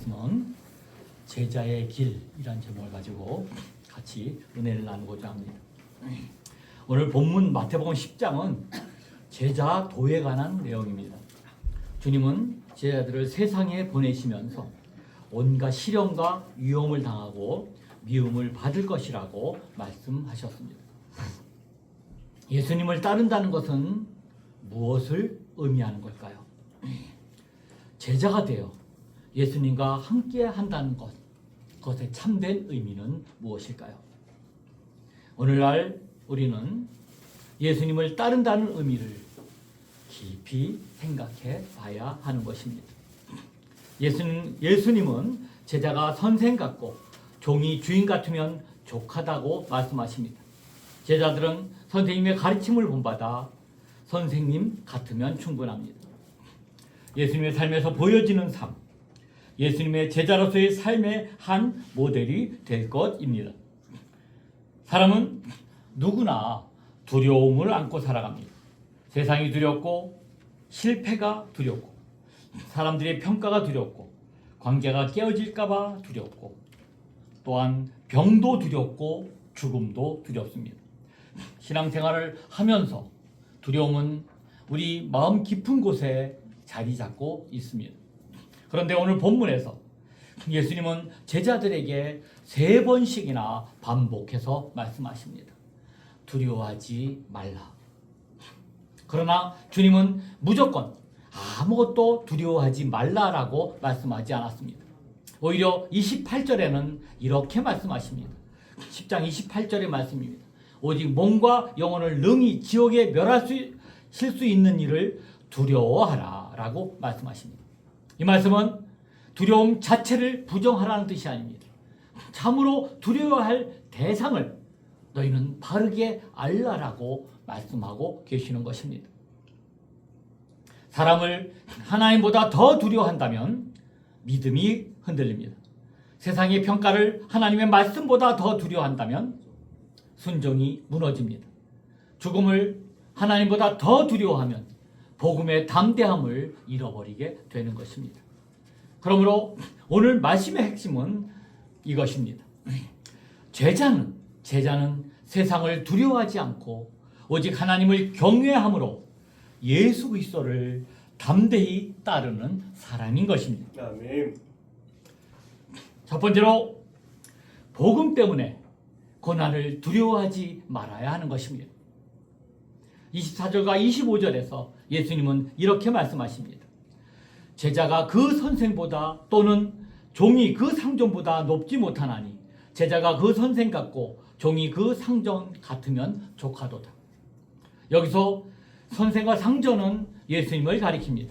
말씀은 제자의 길이란 제목을 가지고 같이 은혜를 나누고자 합니다. 오늘 본문 마태복음 10장은 제자 도에 관한 내용입니다. 주님은 제자들을 세상에 보내시면서 온갖 시련과 위험을 당하고 미움을 받을 것이라고 말씀하셨습니다. 예수님을 따른다는 것은 무엇을 의미하는 걸까요? 제자가 되어 예수님과 함께 한다는 것, 그것의 참된 의미는 무엇일까요? 오늘날 우리는 예수님을 따른다는 의미를 깊이 생각해 봐야 하는 것입니다. 예수님은 제자가 선생 같고 종이 주인 같으면 족하다고 말씀하십니다. 제자들은 선생님의 가르침을 본받아 선생님 같으면 충분합니다. 예수님의 삶에서 보여지는 삶, 예수님의 제자로서의 삶의 한 모델이 될 것입니다. 사람은 누구나 두려움을 안고 살아갑니다. 세상이 두렵고 실패가 두렵고 사람들의 평가가 두렵고 관계가 깨어질까 봐 두렵고 또한 병도 두렵고 죽음도 두렵습니다. 신앙생활을 하면서 두려움은 우리 마음 깊은 곳에 자리 잡고 있습니다. 그런데 오늘 본문에서 예수님은 제자들에게 3번씩이나 반복해서 말씀하십니다. 두려워하지 말라. 그러나 주님은 무조건 아무것도 두려워하지 말라라고 말씀하지 않았습니다. 오히려 28절에는 이렇게 말씀하십니다. 10장 28절의 말씀입니다. 오직 몸과 영혼을 능히 지옥에 멸하실 수 있는 일을 두려워하라 라고 말씀하십니다. 이 말씀은 두려움 자체를 부정하라는 뜻이 아닙니다. 참으로 두려워할 대상을 너희는 바르게 알라라고 말씀하고 계시는 것입니다. 사람을 하나님보다 더 두려워한다면 믿음이 흔들립니다. 세상의 평가를 하나님의 말씀보다 더 두려워한다면 순종이 무너집니다. 죽음을 하나님보다 더 두려워하면 복음의 담대함을 잃어버리게 되는 것입니다. 그러므로 오늘 말씀의 핵심은 이것입니다. 제자는 세상을 두려워하지 않고 오직 하나님을 경외함으로 예수 그리스도를 담대히 따르는 사람인 것입니다. 아멘. 첫 번째로 복음 때문에 고난을 두려워하지 말아야 하는 것입니다. 24절과 25절에서 예수님은 이렇게 말씀하십니다. 제자가 그 선생보다 또는 종이 그 상전보다 높지 못하나니 제자가 그 선생 같고 종이 그 상전 같으면 족하도다. 여기서 선생과 상전은 예수님을 가리킵니다.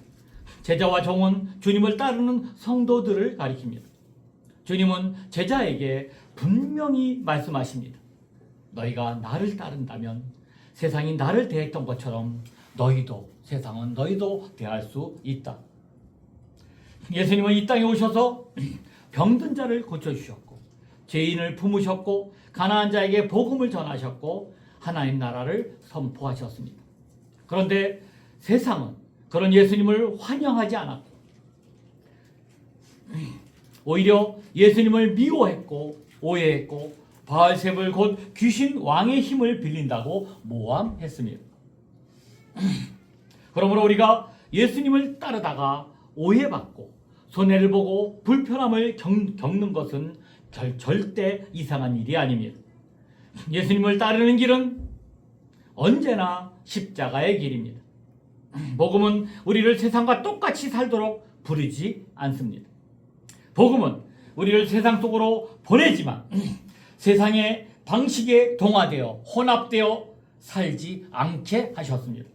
제자와 종은 주님을 따르는 성도들을 가리킵니다. 주님은 제자에게 분명히 말씀하십니다. 너희가 나를 따른다면 세상이 나를 대했던 것처럼 세상은 너희도 대할 수 있다. 예수님은 이 땅에 오셔서 병든 자를 고쳐주셨고 죄인을 품으셨고 가난한 자에게 복음을 전하셨고 하나님 나라를 선포하셨습니다. 그런데 세상은 그런 예수님을 환영하지 않았고 오히려 예수님을 미워했고 오해했고 바알세불 곧 귀신 왕의 힘을 빌린다고 모함했습니다. 그러므로 우리가 예수님을 따르다가 오해받고 손해를 보고 불편함을 겪는 것은 절대 이상한 일이 아닙니다. 예수님을 따르는 길은 언제나 십자가의 길입니다. 복음은 우리를 세상과 똑같이 살도록 부르지 않습니다. 복음은 우리를 세상 속으로 보내지만 세상의 방식에 동화되어 혼합되어 살지 않게 하셨습니다.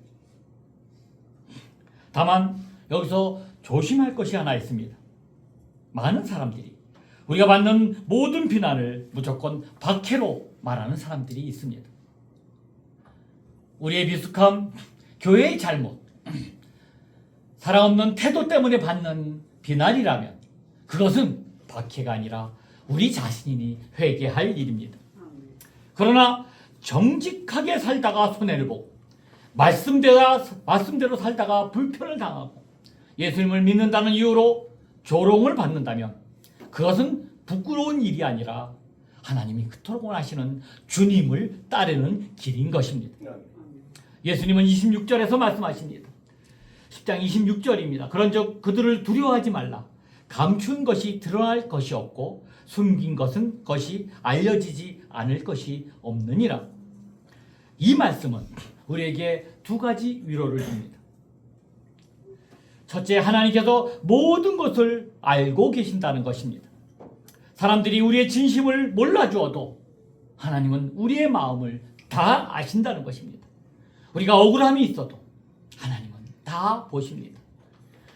다만 여기서 조심할 것이 하나 있습니다. 많은 사람들이 우리가 받는 모든 비난을 무조건 박해로 말하는 사람들이 있습니다. 우리의 미숙함, 교회의 잘못, 사랑 없는 태도 때문에 받는 비난이라면 그것은 박해가 아니라 우리 자신이 회개할 일입니다. 그러나 정직하게 살다가 손해를 보고 말씀대로 살다가 불편을 당하고 예수님을 믿는다는 이유로 조롱을 받는다면 그것은 부끄러운 일이 아니라 하나님이 그토록 원하시는 주님을 따르는 길인 것입니다. 예수님은 26절에서 말씀하십니다. 10장 26절입니다. 그런즉 그들을 두려워하지 말라. 감춘 것이 드러날 것이 없고 숨긴 것이 알려지지 않을 것이 없느니라. 이 말씀은 우리에게 두 가지 위로를 줍니다. 첫째, 하나님께서 모든 것을 알고 계신다는 것입니다. 사람들이 우리의 진심을 몰라주어도 하나님은 우리의 마음을 다 아신다는 것입니다. 우리가 억울함이 있어도 하나님은 다 보십니다.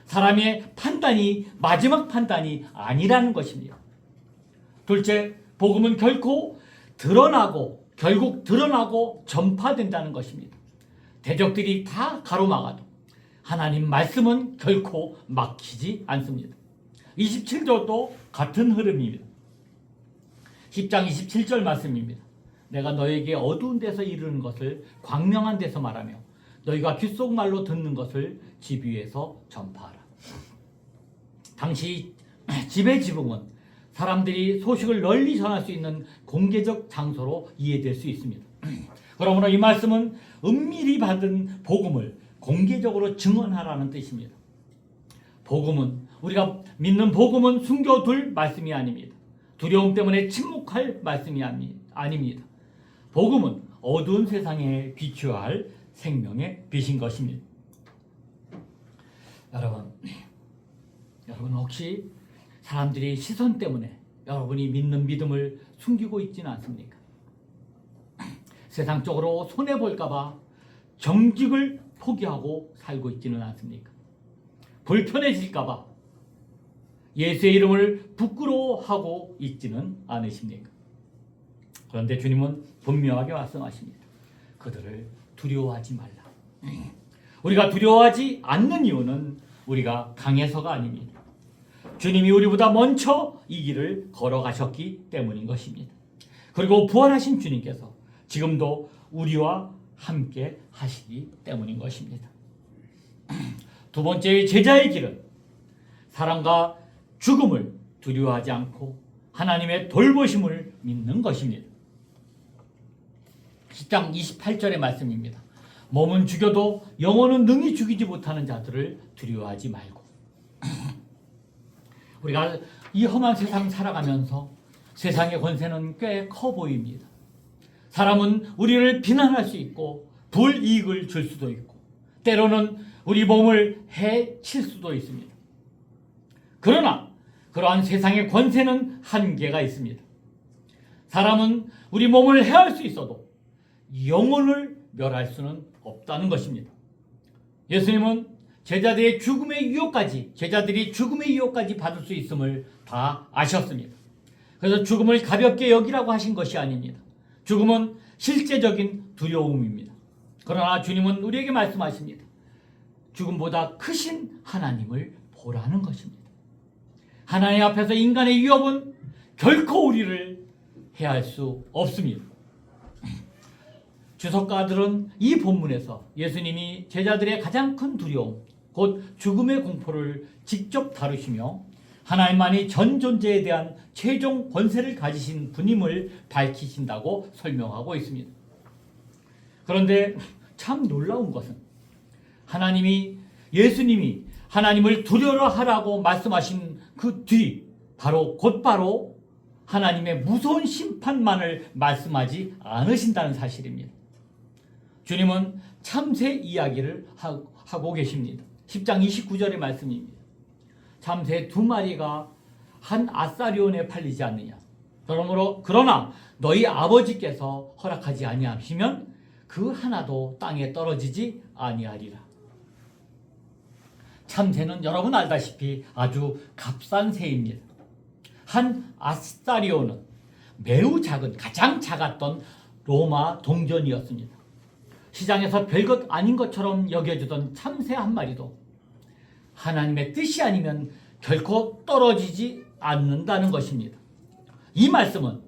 사람의 판단이 마지막 판단이 아니라는 것입니다. 둘째, 복음은 결국 드러나고 전파된다는 것입니다. 대적들이 다 가로막아도 하나님 말씀은 결코 막히지 않습니다. 27절도 같은 흐름입니다. 10장 27절 말씀입니다. 내가 너에게 어두운 데서 이르는 것을 광명한 데서 말하며 너희가 귓속말로 듣는 것을 집 위에서 전파하라. 당시 집의 지붕은 사람들이 소식을 널리 전할 수 있는 공개적 장소로 이해될 수 있습니다. 그러므로 이 말씀은 은밀히 받은 복음을 공개적으로 증언하라는 뜻입니다. 복음은, 우리가 믿는 복음은 숨겨둘 말씀이 아닙니다. 두려움 때문에 침묵할 말씀이 아닙니다. 복음은 어두운 세상에 비추어야 할 생명의 빛인 것입니다. 여러분 혹시 사람들이 시선 때문에 여러분이 믿는 믿음을 숨기고 있지는 않습니까? 세상적으로 손해볼까봐 정직을 포기하고 살고 있지는 않습니까? 불편해질까봐 예수의 이름을 부끄러워하고 있지는 않으십니까? 그런데 주님은 분명하게 말씀하십니다. 그들을 두려워하지 말라. 우리가 두려워하지 않는 이유는 우리가 강해서가 아닙니다. 주님이 우리보다 먼저 이 길을 걸어가셨기 때문인 것입니다. 그리고 부활하신 주님께서 지금도 우리와 함께 하시기 때문인 것입니다. 두 번째, 제자의 길은 사랑과 죽음을 두려워하지 않고 하나님의 돌보심을 믿는 것입니다. 10장 28절의 말씀입니다. 몸은 죽여도 영혼은 능히 죽이지 못하는 자들을 두려워하지 말고. 우리가 이 험한 세상 살아가면서 세상의 권세는 꽤 커 보입니다. 사람은 우리를 비난할 수 있고 불이익을 줄 수도 있고 때로는 우리 몸을 해칠 수도 있습니다. 그러나 그러한 세상의 권세는 한계가 있습니다. 사람은 우리 몸을 해할 수 있어도 영혼을 멸할 수는 없다는 것입니다. 예수님은 제자들이 죽음의 유혹까지 받을 수 있음을 다 아셨습니다. 그래서 죽음을 가볍게 여기라고 하신 것이 아닙니다. 죽음은 실제적인 두려움입니다. 그러나 주님은 우리에게 말씀하십니다. 죽음보다 크신 하나님을 보라는 것입니다. 하나님 앞에서 인간의 위협은 결코 우리를 해할 수 없습니다. 주석가들은 이 본문에서 예수님이 제자들의 가장 큰 두려움, 곧 죽음의 공포를 직접 다루시며 하나님만이 전 존재에 대한 최종 권세를 가지신 분임을 밝히신다고 설명하고 있습니다. 그런데 참 놀라운 것은 예수님이 하나님을 두려워하라고 말씀하신 그 뒤 곧바로 하나님의 무서운 심판만을 말씀하지 않으신다는 사실입니다. 주님은 참새 이야기를 하고 계십니다. 10장 29절의 말씀입니다. 참새 2마리가 한 아사리온에 팔리지 않느냐. 그러나 너희 아버지께서 허락하지 아니하시면 그 하나도 땅에 떨어지지 아니하리라. 참새는 여러분 알다시피 아주 값싼 새입니다. 한 아사리온은 매우 가장 작았던 로마 동전이었습니다. 시장에서 별것 아닌 것처럼 여겨주던 참새 한 마리도 하나님의 뜻이 아니면 결코 떨어지지 않는다는 것입니다. 이 말씀은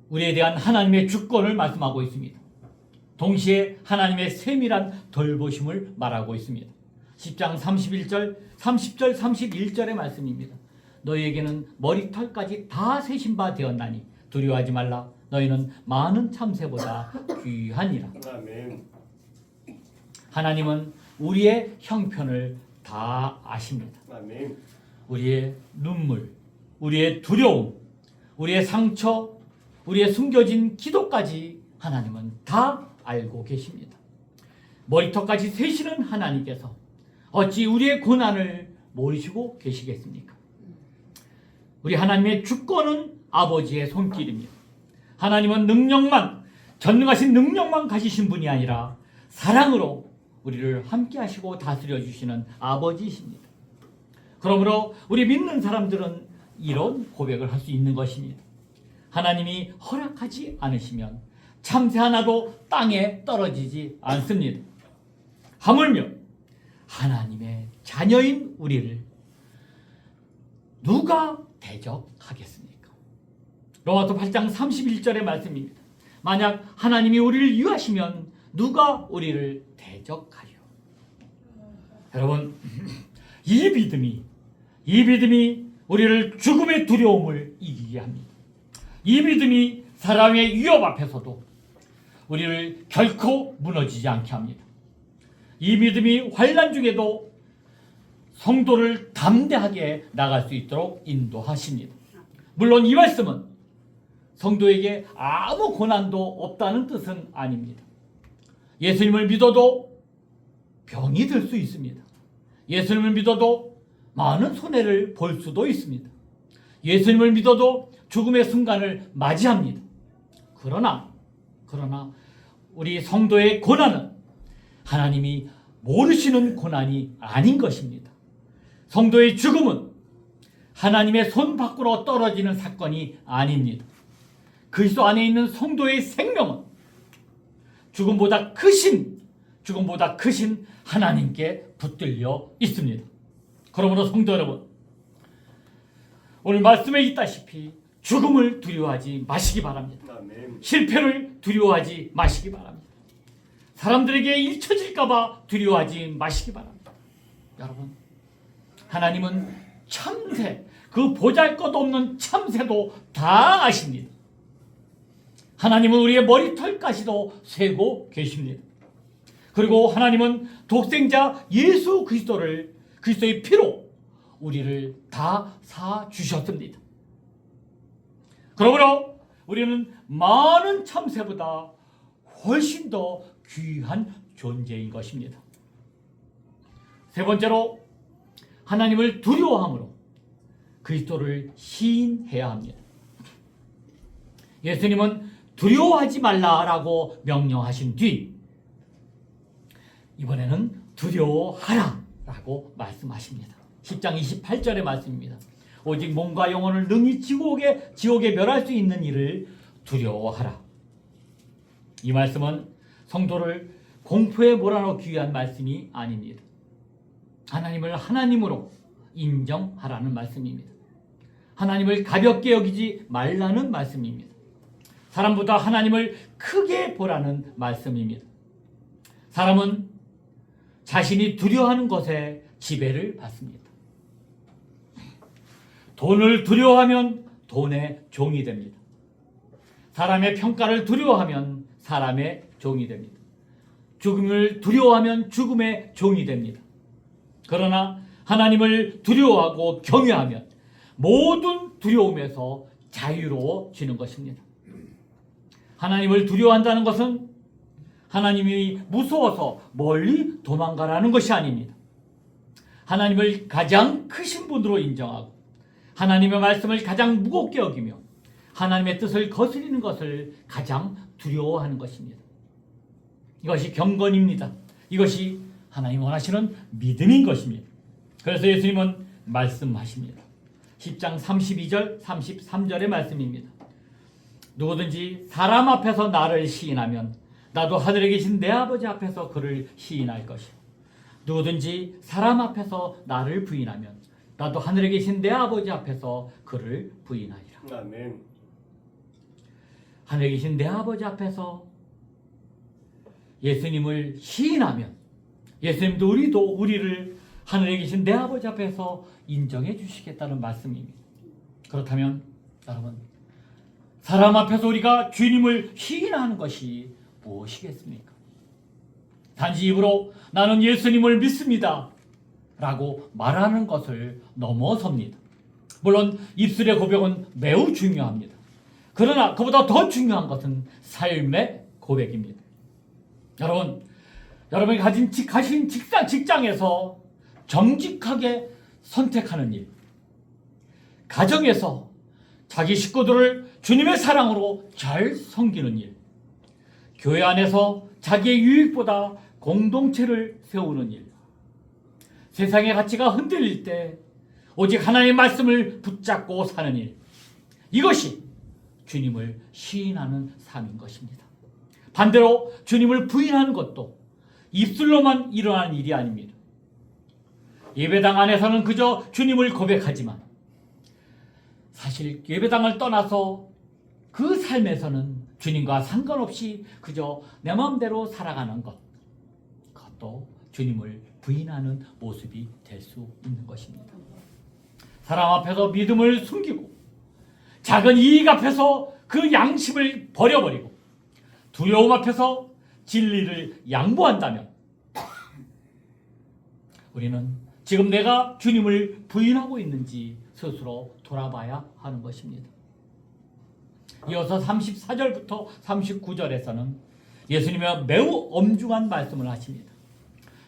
우리에 대한 하나님의 주권을 말씀하고 있습니다. 동시에 하나님의 세밀한 돌보심을 말하고 있습니다. 10장 30절 31절의 말씀입니다. 너희에게는 머리털까지 다 세신 바 되었나니 두려워하지 말라. 너희는 많은 참새보다 귀하니라. 아멘. 하나님은 우리의 형편을 다 아십니다. 아멘. 우리의 눈물, 우리의 두려움, 우리의 상처, 우리의 숨겨진 기도까지 하나님은 다 알고 계십니다. 머리털까지 세시는 하나님께서 어찌 우리의 고난을 모르시고 계시겠습니까? 우리 하나님의 주권은 아버지의 손길입니다. 하나님은 전능하신 능력만 가지신 분이 아니라 사랑으로 우리를 함께 하시고 다스려 주시는 아버지이십니다. 그러므로 우리 믿는 사람들은 이런 고백을 할 수 있는 것입니다. 하나님이 허락하지 않으시면 참새 하나도 땅에 떨어지지 않습니다. 하물며 하나님의 자녀인 우리를 누가 대적하겠습니까? 로마서 8장 31절의 말씀입니다. 만약 하나님이 우리를 위하시면 누가 우리를 대적하리요? 여러분, 이 믿음이 우리를 죽음의 두려움을 이기게 합니다. 이 믿음이 사람의 위협 앞에서도 우리를 결코 무너지지 않게 합니다. 이 믿음이 환난 중에도 성도를 담대하게 나갈 수 있도록 인도하십니다. 물론 이 말씀은 성도에게 아무 고난도 없다는 뜻은 아닙니다. 예수님을 믿어도 병이 들 수 있습니다. 예수님을 믿어도 많은 손해를 볼 수도 있습니다. 예수님을 믿어도 죽음의 순간을 맞이합니다. 그러나 우리 성도의 고난은 하나님이 모르시는 고난이 아닌 것입니다. 성도의 죽음은 하나님의 손 밖으로 떨어지는 사건이 아닙니다. 그리스도 안에 있는 성도의 생명은 죽음보다 크신 하나님께 붙들려 있습니다. 그러므로 성도 여러분, 오늘 말씀에 있다시피 죽음을 두려워하지 마시기 바랍니다. 아멘. 실패를 두려워하지 마시기 바랍니다. 사람들에게 잊혀질까봐 두려워하지 마시기 바랍니다. 여러분, 하나님은 참새, 그 보잘것없는 참새도 다 아십니다. 하나님은 우리의 머리털까지도 세고 계십니다. 그리고 하나님은 독생자 예수 그리스도의 피로 우리를 다 사주셨습니다. 그러므로 우리는 많은 참새보다 훨씬 더 귀한 존재인 것입니다. 세 번째로, 하나님을 두려워함으로 그리스도를 시인해야 합니다. 예수님은 두려워하지 말라라고 명령하신 뒤 이번에는 두려워하라라고 말씀하십니다. 10장 28절의 말씀입니다. 오직 몸과 영혼을 능히 지옥에 멸할 수 있는 일을 두려워하라. 이 말씀은 성도를 공포에 몰아넣기 위한 말씀이 아닙니다. 하나님을 하나님으로 인정하라는 말씀입니다. 하나님을 가볍게 여기지 말라는 말씀입니다. 사람보다 하나님을 크게 보라는 말씀입니다. 사람은 자신이 두려워하는 것에 지배를 받습니다. 돈을 두려워하면 돈의 종이 됩니다. 사람의 평가를 두려워하면 사람의 종이 됩니다. 죽음을 두려워하면 죽음의 종이 됩니다. 그러나 하나님을 두려워하고 경외하면 모든 두려움에서 자유로워지는 것입니다. 하나님을 두려워한다는 것은 하나님이 무서워서 멀리 도망가라는 것이 아닙니다. 하나님을 가장 크신 분으로 인정하고 하나님의 말씀을 가장 무겁게 여기며 하나님의 뜻을 거스리는 것을 가장 두려워하는 것입니다. 이것이 경건입니다. 이것이 하나님 원하시는 믿음인 것입니다. 그래서 예수님은 말씀하십니다. 10장 32절 33절의 말씀입니다. 누구든지 사람 앞에서 나를 시인하면 나도 하늘에 계신 내 아버지 앞에서 그를 시인할 것이요. 누구든지 사람 앞에서 나를 부인하면 나도 하늘에 계신 내 아버지 앞에서 그를 부인하리라. 아멘. 하늘에 계신 내 아버지 앞에서 예수님을 시인하면 예수님도 우리를 하늘에 계신 내 아버지 앞에서 인정해 주시겠다는 말씀입니다. 그렇다면 여러분, 사람 앞에서 우리가 주님을 시인하는 것이 무엇이겠습니까? 단지 입으로 나는 예수님을 믿습니다 라고 말하는 것을 넘어섭니다. 물론 입술의 고백은 매우 중요합니다. 그러나 그보다 더 중요한 것은 삶의 고백입니다. 여러분, 여러분이 가신 직장에서 정직하게 선택하는 일, 가정에서 자기 식구들을 주님의 사랑으로 잘 섬기는 일, 교회 안에서 자기의 유익보다 공동체를 세우는 일, 세상의 가치가 흔들릴 때 오직 하나님의 말씀을 붙잡고 사는 일, 이것이 주님을 시인하는 삶인 것입니다. 반대로 주님을 부인하는 것도 입술로만 일어나는 일이 아닙니다. 예배당 안에서는 그저 주님을 고백하지만 사실 예배당을 떠나서 그 삶에서는 주님과 상관없이 그저 내 마음대로 살아가는 것, 그것도 주님을 부인하는 모습이 될 수 있는 것입니다. 사람 앞에서 믿음을 숨기고 작은 이익 앞에서 그 양심을 버려버리고 두려움 앞에서 진리를 양보한다면 우리는 지금 내가 주님을 부인하고 있는지 스스로 돌아봐야 하는 것입니다. 이어서 34절부터 39절에서는 예수님이 매우 엄중한 말씀을 하십니다.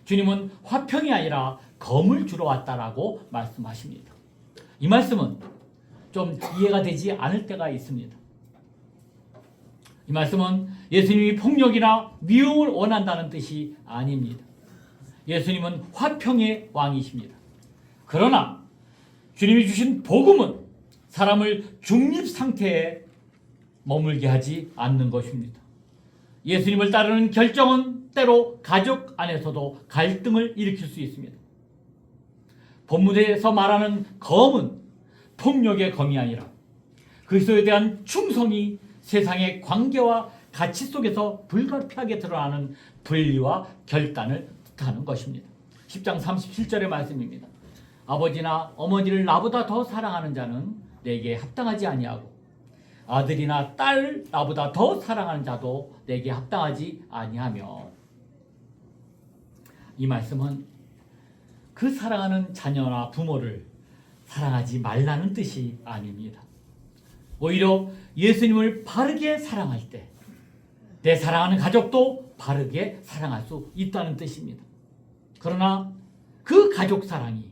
주님은 화평이 아니라 검을 주러 왔다라고 말씀하십니다. 이 말씀은 좀 이해가 되지 않을 때가 있습니다. 이 말씀은 예수님이 폭력이나 미움을 원한다는 뜻이 아닙니다. 예수님은 화평의 왕이십니다. 그러나 주님이 주신 복음은 사람을 중립 상태에 머물게 하지 않는 것입니다. 예수님을 따르는 결정은 때로 가족 안에서도 갈등을 일으킬 수 있습니다. 본문에서 말하는 검은 폭력의 검이 아니라 그리스도에 대한 충성이 세상의 관계와 가치 속에서 불가피하게 드러나는 분리와 결단을 뜻하는 것입니다. 10장 37절의 말씀입니다. 아버지나 어머니를 나보다 더 사랑하는 자는 내게 합당하지 아니하고 아들이나 딸을 나보다 더 사랑하는 자도 내게 합당하지 아니하며, 이 말씀은 그 사랑하는 자녀나 부모를 사랑하지 말라는 뜻이 아닙니다. 오히려 예수님을 바르게 사랑할 때 내 사랑하는 가족도 바르게 사랑할 수 있다는 뜻입니다. 그러나 그 가족 사랑이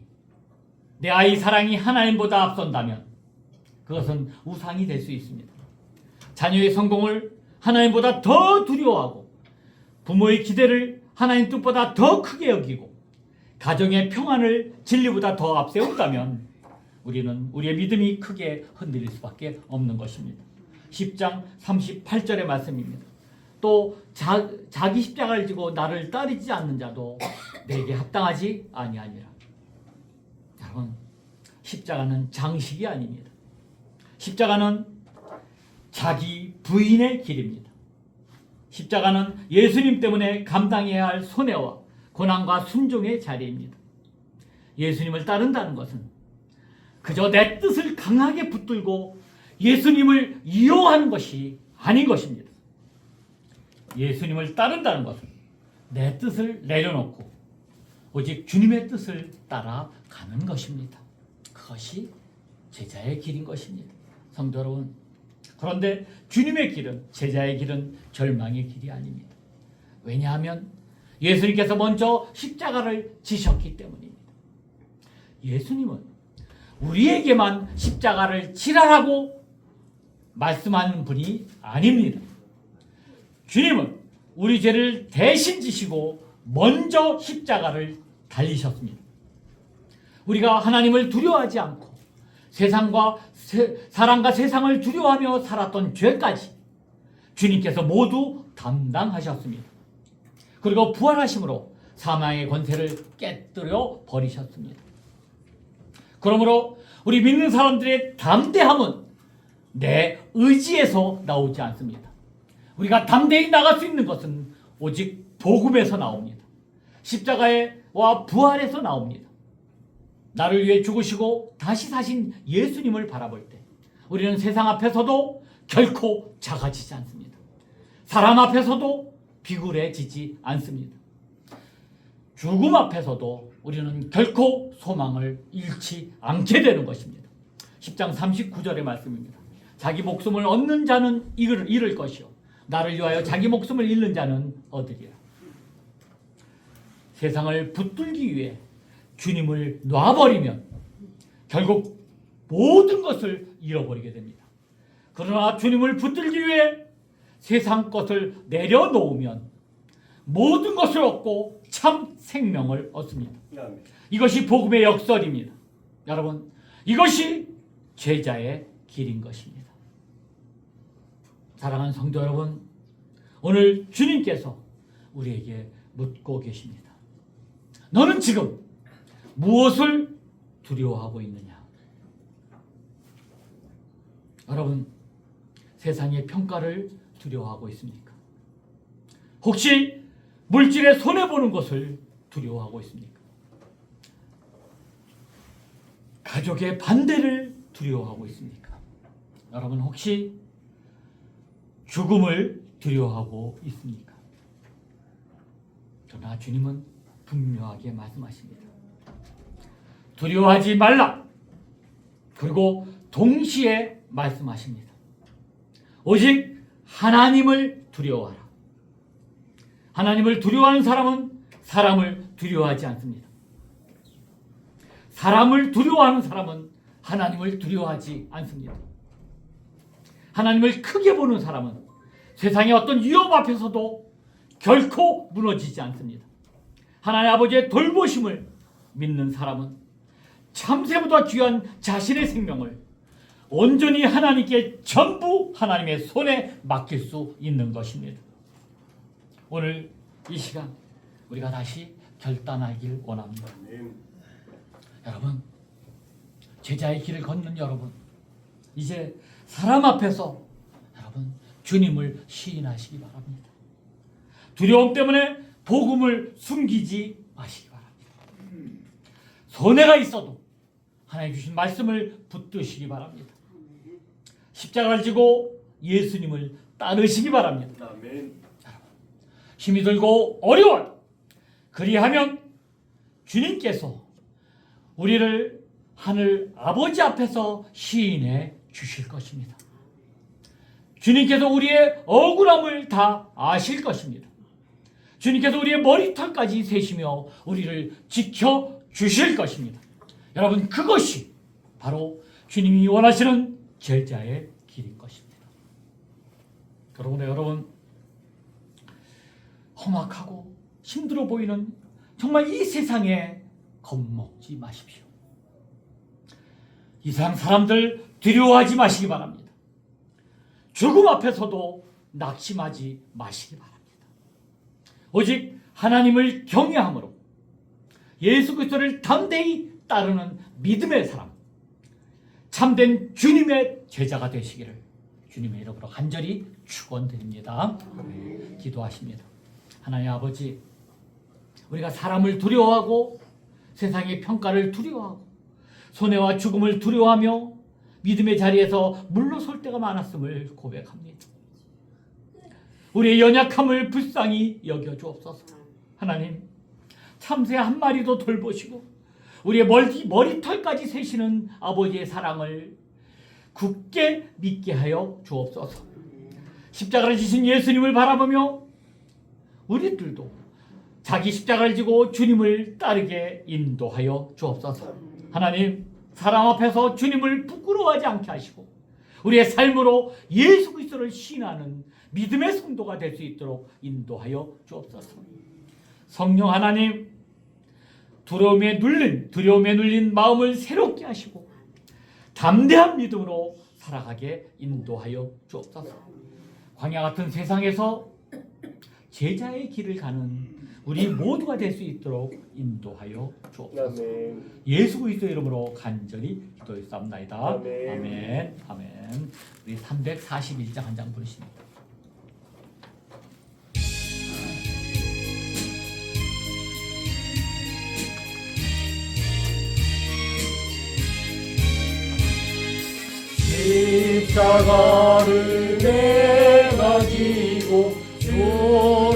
내 아이 사랑이 하나님보다 앞선다면 그것은 우상이 될 수 있습니다. 자녀의 성공을 하나님보다 더 두려워하고 부모의 기대를 하나님 뜻보다 더 크게 여기고 가정의 평안을 진리보다 더 앞세운다면 우리는 우리의 믿음이 크게 흔들릴 수밖에 없는 것입니다. 10장 38절의 말씀입니다. 또 자기 십자가를 지고 나를 따르지 않는 자도 내게 합당하지 아니하니라. 여러분, 십자가는 장식이 아닙니다. 십자가는 자기 부인의 길입니다. 십자가는 예수님 때문에 감당해야 할 손해와 고난과 순종의 자리입니다. 예수님을 따른다는 것은 그저 내 뜻을 강하게 붙들고 예수님을 이용하는 것이 아닌 것입니다. 예수님을 따른다는 것은 내 뜻을 내려놓고 오직 주님의 뜻을 따라가는 것입니다. 그것이 제자의 길인 것입니다. 성도 여러분, 그런데 주님의 길은, 제자의 길은 절망의 길이 아닙니다. 왜냐하면 예수님께서 먼저 십자가를 지셨기 때문입니다. 예수님은 우리에게만 십자가를 지라라고 말씀하는 분이 아닙니다. 주님은 우리 죄를 대신 지시고 먼저 십자가를 달리셨습니다. 우리가 하나님을 두려워하지 않고 사람과 세상을 두려워하며 살았던 죄까지 주님께서 모두 담당하셨습니다. 그리고 부활하심으로 사망의 권세를 깨뜨려 버리셨습니다. 그러므로 우리 믿는 사람들의 담대함은 내 의지에서 나오지 않습니다. 우리가 담대히 나갈 수 있는 것은 오직 복음에서 나옵니다. 십자가와 부활에서 나옵니다. 나를 위해 죽으시고 다시 사신 예수님을 바라볼 때 우리는 세상 앞에서도 결코 작아지지 않습니다. 사람 앞에서도 비굴해지지 않습니다. 죽음 앞에서도 우리는 결코 소망을 잃지 않게 되는 것입니다. 10장 39절의 말씀입니다. 자기 목숨을 얻는 자는 잃을 것이요 나를 위하여 자기 목숨을 잃는 자는 얻으리라. 세상을 붙들기 위해 주님을 놔버리면 결국 모든 것을 잃어버리게 됩니다. 그러나 주님을 붙들기 위해 세상 것을 내려놓으면 모든 것을 얻고 참 생명을 얻습니다. 이것이 복음의 역설입니다. 여러분, 이것이 제자의 길인 것입니다. 사랑하는 성도 여러분, 오늘 주님께서 우리에게 묻고 계십니다. 너는 지금 무엇을 두려워하고 있느냐? 여러분, 세상의 평가를 두려워하고 있습니까? 혹시 물질에 손해보는 것을 두려워하고 있습니까? 가족의 반대를 두려워하고 있습니까? 여러분, 혹시 죽음을 두려워하고 있습니까? 그러나 주님은 분명하게 말씀하십니다. 두려워하지 말라. 그리고 동시에 말씀하십니다. 오직 하나님을 두려워하라. 하나님을 두려워하는 사람은 사람을 두려워하지 않습니다. 사람을 두려워하는 사람은 하나님을 두려워하지 않습니다. 하나님을 크게 보는 사람은 세상의 어떤 위험 앞에서도 결코 무너지지 않습니다. 하나님 아버지의 돌보심을 믿는 사람은 참새보다 귀한 자신의 생명을 온전히 하나님께 전부 하나님의 손에 맡길 수 있는 것입니다. 오늘 이 시간 우리가 다시 결단하길 원합니다. 여러분, 제자의 길을 걷는 여러분, 이제 사람 앞에서 여러분 주님을 시인하시기 바랍니다. 두려움 때문에 복음을 숨기지 마시기 바랍니다. 손해가 있어도 하나님 주신 말씀을 붙드시기 바랍니다. 십자가를 지고 예수님을 따르시기 바랍니다. 아멘. 힘이 들고 어려워요. 그리하면 주님께서 우리를 하늘 아버지 앞에서 시인해 주실 것입니다. 주님께서 우리의 억울함을 다 아실 것입니다. 주님께서 우리의 머리털까지 세시며 우리를 지켜주실 것입니다. 여러분, 그것이 바로 주님이 원하시는 제자의 길인 것입니다. 그러므로 여러분, 험악하고 힘들어 보이는 정말 이 세상에 겁먹지 마십시오. 이 세상 사람들 두려워하지 마시기 바랍니다. 죽음 앞에서도 낙심하지 마시기 바랍니다. 오직 하나님을 경외함으로 예수 그리스도를 담대히 따르는 믿음의 사람, 참된 주님의 제자가 되시기를 주님의 이름으로 간절히 축원드립니다. 기도하십니다. 하나님 아버지, 우리가 사람을 두려워하고 세상의 평가를 두려워하고 손해와 죽음을 두려워하며 믿음의 자리에서 물러설 때가 많았음을 고백합니다. 우리의 연약함을 불쌍히 여겨주옵소서. 하나님, 참새 한 마리도 돌보시고 우리의 머리털까지 세시는 아버지의 사랑을 굳게 믿게 하여 주옵소서. 십자가를 지신 예수님을 바라보며 우리들도 자기 십자가를 지고 주님을 따르게 인도하여 주옵소서. 하나님, 사람 앞에서 주님을 부끄러워하지 않게 하시고 우리의 삶으로 예수 그리스도를 신하는 믿음의 성도가 될 수 있도록 인도하여 주옵소서. 성령 하나님, 두려움에 눌린 마음을 새롭게 하시고 담대한 믿음으로 살아가게 인도하여 주옵소서. 광야 같은 세상에서 제자의 길을 가는 우리 모두가 될 수 있도록 인도하여 주옵소서. 예수 그리스도의 이름으로 간절히 기도했사옵나이다. 아멘. 아멘. 우리 341장 한 장 부르십니다. 십자가를 내가 지고 주